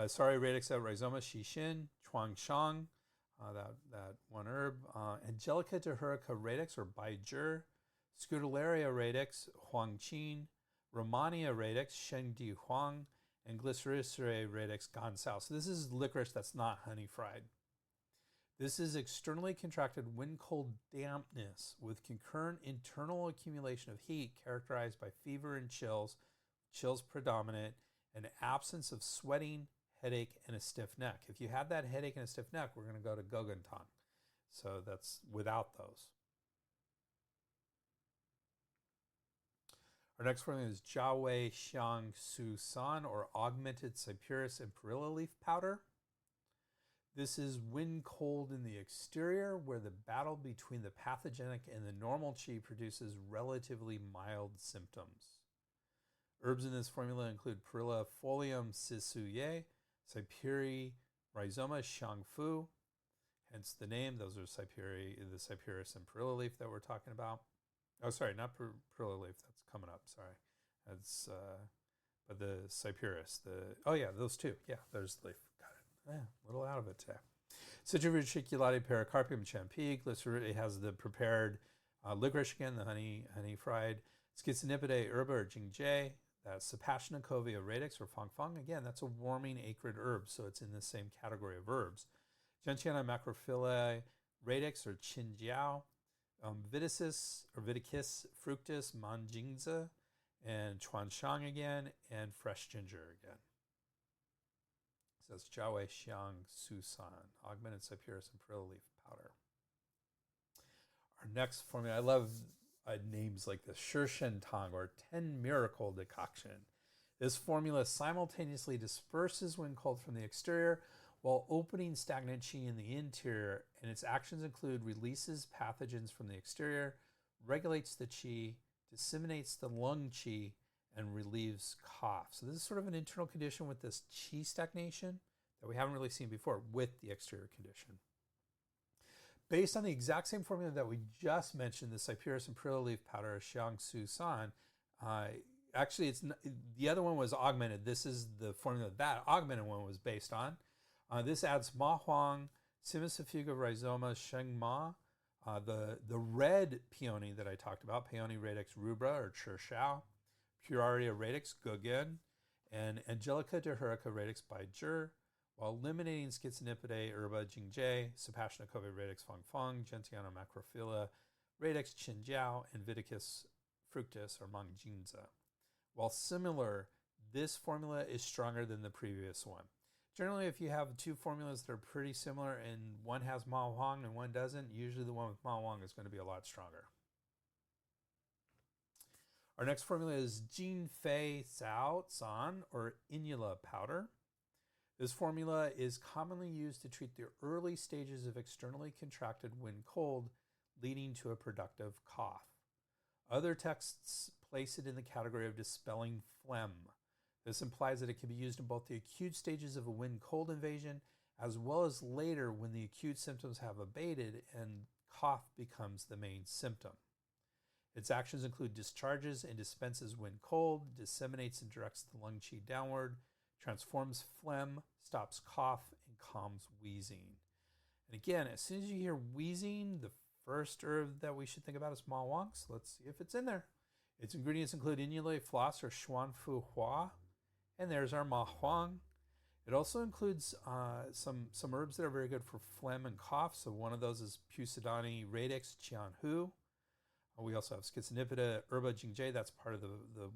Sari radix et rhizoma Xixin, Chuang Shang, that one herb, Angelica tehurica radix, or Baizhi, Scutellaria radix Huangqin, Romania radix Sheng Di Huang, and Glycericerae radix Gansao. So this is licorice that's not honey fried. This is externally contracted wind cold dampness with concurrent internal accumulation of heat characterized by fever and chills predominant, and absence of sweating, headache, and a stiff neck. If you have that headache and a stiff neck, we're going to go to Gugentang. So that's without those. Our next one is Jiawei Xiang Su San, or augmented cyperus and perilla leaf powder. This is wind cold in the exterior, where the battle between the pathogenic and the normal qi produces relatively mild symptoms. Herbs in this formula include Perilla folium sisuye, Cyperi rhizoma shangfu, hence the name. Those are the cyperus and perilla leaf that we're talking about. Oh, sorry, not perilla leaf. That's coming up. Sorry, that's but the cyperus. Those two. Yeah, there's the leaf. Got it. Yeah, a little out of it today. Citrivitriculati pericarpium champi. It has the prepared licorice again, the honey fried. Schizonipidae herba, or jingjie. That's Sapationicovia radix, or Feng Feng. Again, that's a warming acrid herb, so it's in the same category of herbs. Gentiana macrophyllae radix, or Qinjiao. Viticis, or Viticus fructus manjingza, and Chuanshang again, and fresh ginger again. So that's Jiawei Xiang Susan, augmented cyperus and perilla leaf powder. Our next formula, I love names like this, Shishen Tang, or 10 miracle decoction. This formula simultaneously disperses wind cold from the exterior while opening stagnant qi in the interior, and its actions include releases pathogens from the exterior, regulates the qi, disseminates the lung qi, and relieves cough. So this is sort of an internal condition with this qi stagnation that we haven't really seen before with the exterior condition. Based on the exact same formula that we just mentioned, the cyperus and perilla leaf powder, Xiang Su San, actually, the other one was augmented. This is the formula that augmented one was based on. This adds ma huang, Simicifuga rhizoma, Sheng ma, the red peony that I talked about, Peony radix rubra or Chirshao, Puraria radix Guggen, and Angelica dehurica radix Bai Zhi, while eliminating Schizonipidae herba Jingzhe, Sepationicove radix Feng Feng, Gentiana macrophylla radix Qinjiao, and Viticus fructus or Mangjinza. While similar, this formula is stronger than the previous one. Generally, if you have two formulas that are pretty similar and one has Ma Huang and one doesn't, usually the one with Ma Huang is going to be a lot stronger. Our next formula is Jin Fei Cao San or inula powder. This formula is commonly used to treat the early stages of externally contracted when cold, leading to a productive cough. Other texts place it in the category of dispelling phlegm. This implies that it can be used in both the acute stages of a wind-cold invasion as well as later when the acute symptoms have abated and cough becomes the main symptom. Its actions include discharges and dispenses when cold, disseminates and directs the lung qi downward, transforms phlegm, stops cough, and calms wheezing. And again, as soon as you hear wheezing, the first herb that we should think about is ma huang. So let's see if it's in there. Its ingredients include inulate floss or xuanfu hua, and there's our ma huang. It also includes some herbs that are very good for phlegm and cough. So one of those is Pusidani radix qianhu. We also have Schizonipida herba jingzhe. That's part of the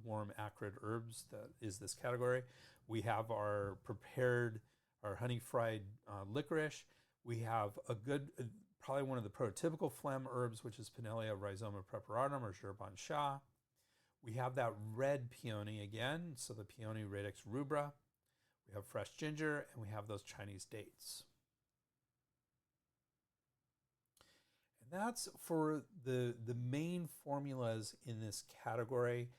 warm acrid herbs that is this category. We have our prepared, our honey fried licorice. We have a good, probably one of the prototypical phlegm herbs, which is Pinellia rhizoma preparatum or Zhirban Sha. We have that red peony again, so the Peony radix rubra. We have fresh ginger, and we have those Chinese dates. And that's for the main formulas in this category.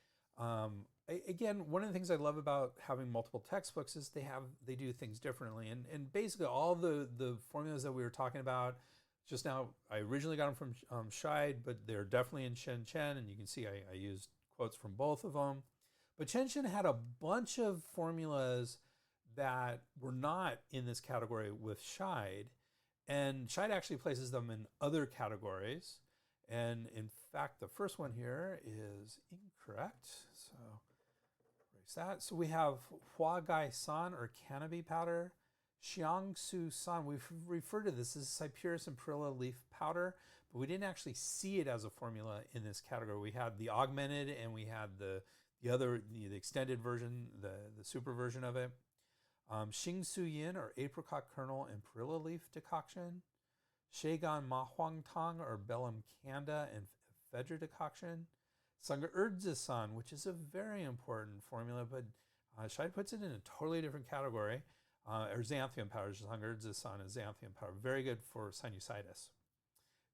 Again, one of the things I love about having multiple textbooks is they do things differently. And basically all the formulas that we were talking about just now, I originally got them from Scheid, but they're definitely in Shen Chen, and you can see I used quotes from both of them. But Shen Chen had a bunch of formulas that were not in this category with Scheid, and Scheid actually places them in other categories. And in fact, the first one here is incorrect. So erase that. So we have Hua Gai San or cannabis powder, Xiang Su San. We've referred to this as Cyperus and Perilla leaf powder, but we didn't actually see it as a formula in this category. We had the augmented and we had the extended version, the super version of it. Xing Su Yin or apricot kernel and perilla leaf decoction. Sheigan Ma Huang Tang or bellum canda and ephedra decoction. Sangha San, which is a very important formula, but Scheid puts it in a totally different category. Or xanthium powder, Sangha San is xanthium powder, very good for sinusitis.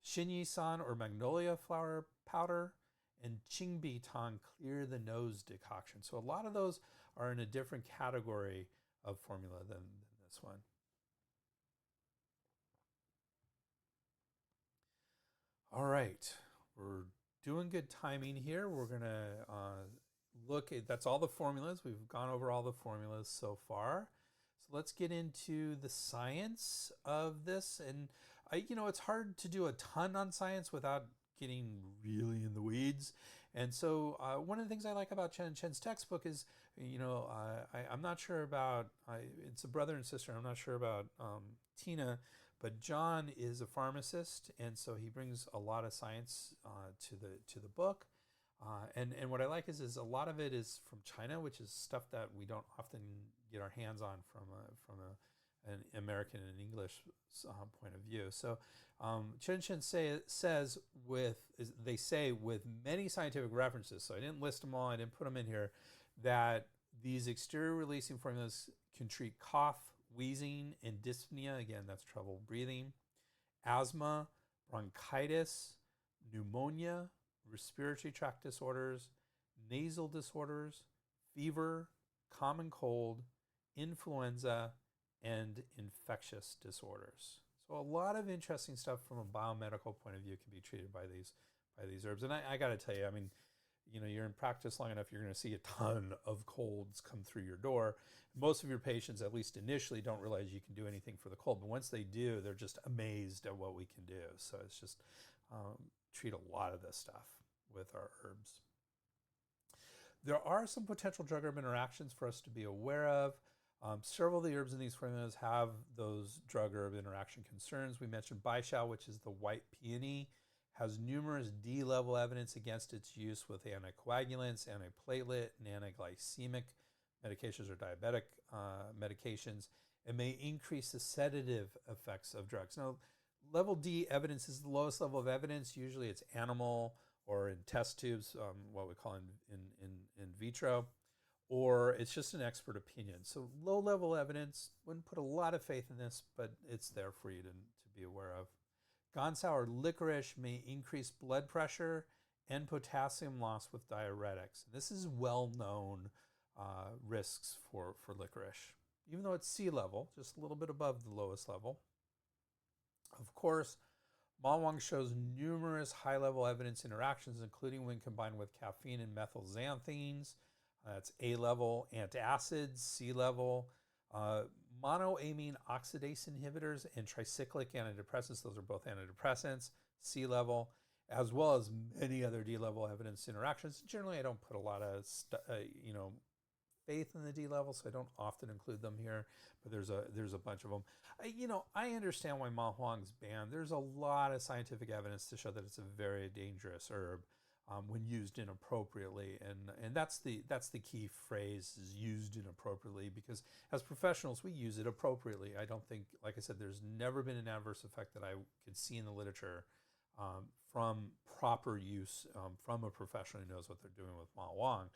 Xinyi San or magnolia flower powder, and Qingbi Tang clear the nose decoction. So a lot of those are in a different category of formula than this one. All right, we're doing good timing here. We're gonna look at, that's all the formulas. We've gone over all the formulas so far. So let's get into the science of this. And it's hard to do a ton on science without getting really in the weeds. And so one of the things I like about Chen Chen's textbook is, I'm not sure about, it's a brother and sister. I'm not sure about Tina, but John is a pharmacist, and so he brings a lot of science to the book. And what I like is a lot of it is from China, which is stuff that we don't often get our hands on from an American and English point of view. So Chen Chen says with many scientific references, so I didn't list them all, I didn't put them in here, that these exterior releasing formulas can treat cough, wheezing, and dyspnea. Again, that's trouble breathing, asthma, bronchitis, pneumonia, respiratory tract disorders, nasal disorders, fever, common cold, influenza, and infectious disorders. So a lot of interesting stuff from a biomedical point of view can be treated by these herbs. And I got to tell you, you're in practice long enough, you're going to see a ton of colds come through your door. Most of your patients, at least initially, don't realize you can do anything for the cold. But once they do, they're just amazed at what we can do. So it's just treat a lot of this stuff with our herbs. There are some potential drug-herb interactions for us to be aware of. Several of the herbs in these formulas have those drug-herb interaction concerns. We mentioned Baishao, which is the white peony, has numerous D-level evidence against its use with anticoagulants, antiplatelet, and anti-glycemic medications or diabetic medications. It may increase the sedative effects of drugs. Now, level D evidence is the lowest level of evidence. Usually it's animal or in test tubes, what we call in vitro, or it's just an expert opinion. So low-level evidence, wouldn't put a lot of faith in this, but it's there for you to be aware of. Gansao or licorice may increase blood pressure and potassium loss with diuretics. This is well-known risks for licorice, even though it's sea level, just a little bit above the lowest level. Of course, Ma Huang shows numerous high-level evidence interactions, including when combined with caffeine and methylxanthines. That's A-level antacids, C-level, monoamine oxidase inhibitors, and tricyclic antidepressants. Those are both antidepressants, C-level, as well as many other D-level evidence interactions. Generally, I don't put a lot of faith in the D-level, so I don't often include them here, but there's a bunch of them. I understand why Ma Huang's banned. There's a lot of scientific evidence to show that it's a very dangerous herb when used inappropriately, and that's the key phrase, is used inappropriately, because as professionals we use it appropriately. I don't think, like I said, there's never been an adverse effect that I could see in the literature from proper use from a professional who knows what they're doing with Ma Huang.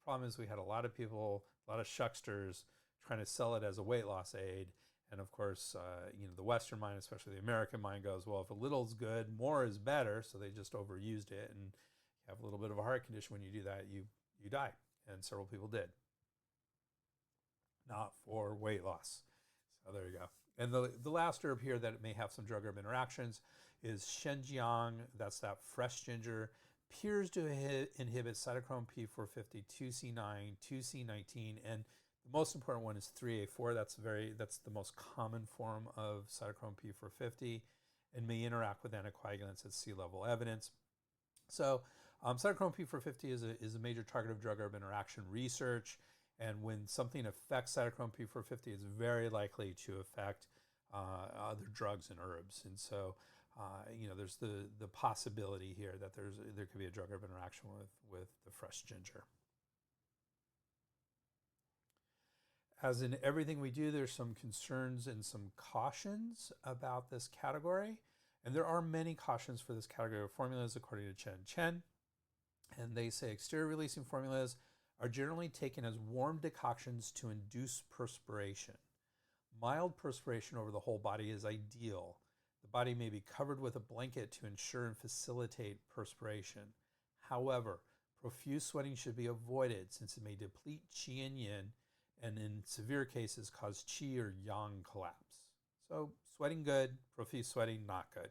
Problem is, we had a lot of people, a lot of shucksters trying to sell it as a weight loss aid. And of course, the Western mind, especially the American mind, goes, well, if a little's good, more is better. So they just overused it, and you have a little bit of a heart condition. When you do that, you die. And several people did. Not for weight loss. So there you go. And the last herb here that may have some drug-herb interactions is Shenjiang. That's that fresh ginger. Appears to inhibit cytochrome P450, 2C9, 2C19, and the most important one is 3A4. That's the most common form of cytochrome P450, and may interact with anticoagulants at C-level evidence. So cytochrome P450 is a major target of drug-herb interaction research, and when something affects cytochrome P450, it's very likely to affect other drugs and herbs, and so there's the possibility here that there could be a drug-herb interaction with the fresh ginger. As in everything we do, there's some concerns and some cautions about this category, and there are many cautions for this category of formulas according to Chen. And they say exterior releasing formulas are generally taken as warm decoctions to induce perspiration. Mild perspiration over the whole body is ideal. The body may be covered with a blanket to ensure and facilitate perspiration. However, profuse sweating should be avoided since it may deplete qi and yin, and in severe cases cause qi or yang collapse. So sweating good, profuse sweating not good.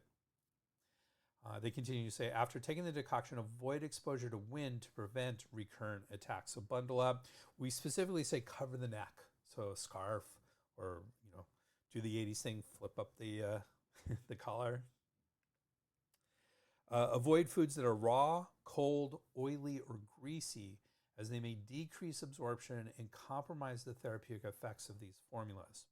They continue to say, after taking the decoction, avoid exposure to wind to prevent recurrent attacks. So bundle up. We specifically say cover the neck. So a scarf, or do the 80s thing, flip up the the collar. Avoid foods that are raw, cold, oily, or greasy, as they may decrease absorption and compromise the therapeutic effects of these formulas.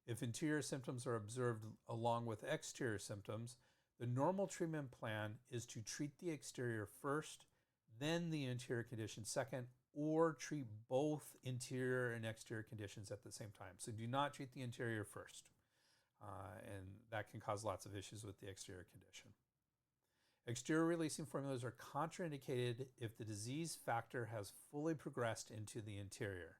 If interior symptoms are observed along with exterior symptoms, the normal treatment plan is to treat the exterior first, then the interior condition second, or treat both interior and exterior conditions at the same time. So do not treat the interior first. And that can cause lots of issues with the exterior condition. Exterior releasing formulas are contraindicated if the disease factor has fully progressed into the interior.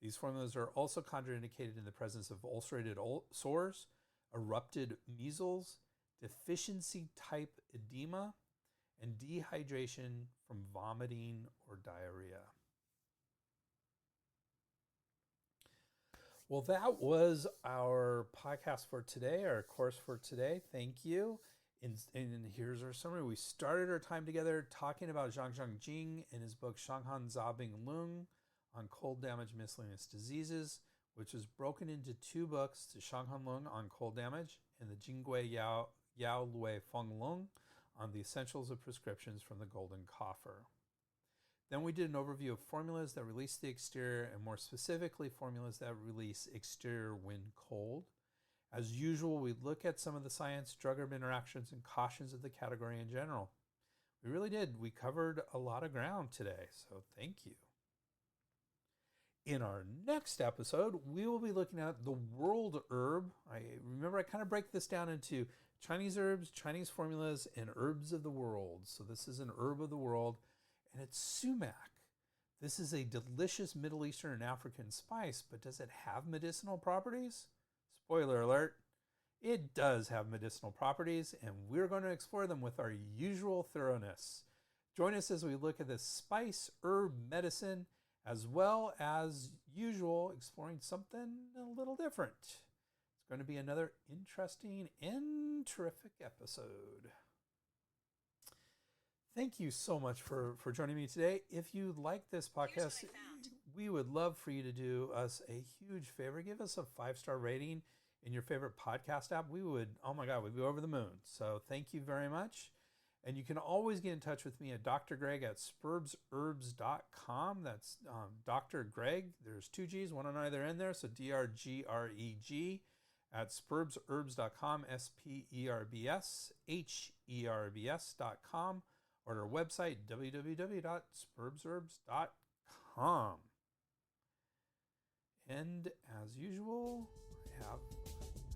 These formulas are also contraindicated in the presence of ulcerated sores, erupted measles, deficiency type edema, and dehydration from vomiting or diarrhea. Well, that was our podcast for today, our course for today. Thank you. And here's our summary. We started our time together talking about Zhāng Zhòng-Jǐng in his book Shang on cold damage miscellaneous diseases, which is broken into two books, the Shang on cold damage and the Jingui Yao Lui Feng Lung on the essentials of prescriptions from the Golden Coffer. Then we did an overview of formulas that release the exterior, and more specifically, formulas that release exterior wind cold. As usual, we look at some of the science, drug-herb interactions, and cautions of the category in general. We really did. We covered a lot of ground today, so thank you. In our next episode, we will be looking at the world herb. I kind of break this down into Chinese herbs, Chinese formulas, and herbs of the world. So this is an herb of the world, and it's sumac. This is a delicious Middle Eastern and African spice, but does it have medicinal properties? Spoiler alert, it does have medicinal properties, and we're going to explore them with our usual thoroughness. Join us as we look at this spice, herb, medicine, as well as usual, exploring something a little different. It's going to be another interesting and terrific episode. Thank you so much for joining me today. If you like this podcast, we would love for you to do us a huge favor. Give us a 5-star rating in your favorite podcast app. We'd be over the moon. So thank you very much. And you can always get in touch with me at Dr. Greg at spurbsherbs.com. That's Dr. Greg. There's 2 G's, one on either end there. So DRGREG at spurbsherbs.com, SPERBSHERBS.com, or our website, www.spurbsherbs.com. And as usual, I have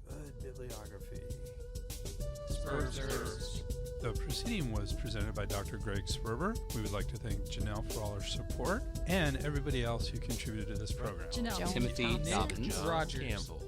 good bibliography. Herbs. The proceeding was presented by Dr. Greg Sperber. We would like to thank Janelle for all her support and everybody else who contributed to this program. Timothy Dobbins, Roger Campbell,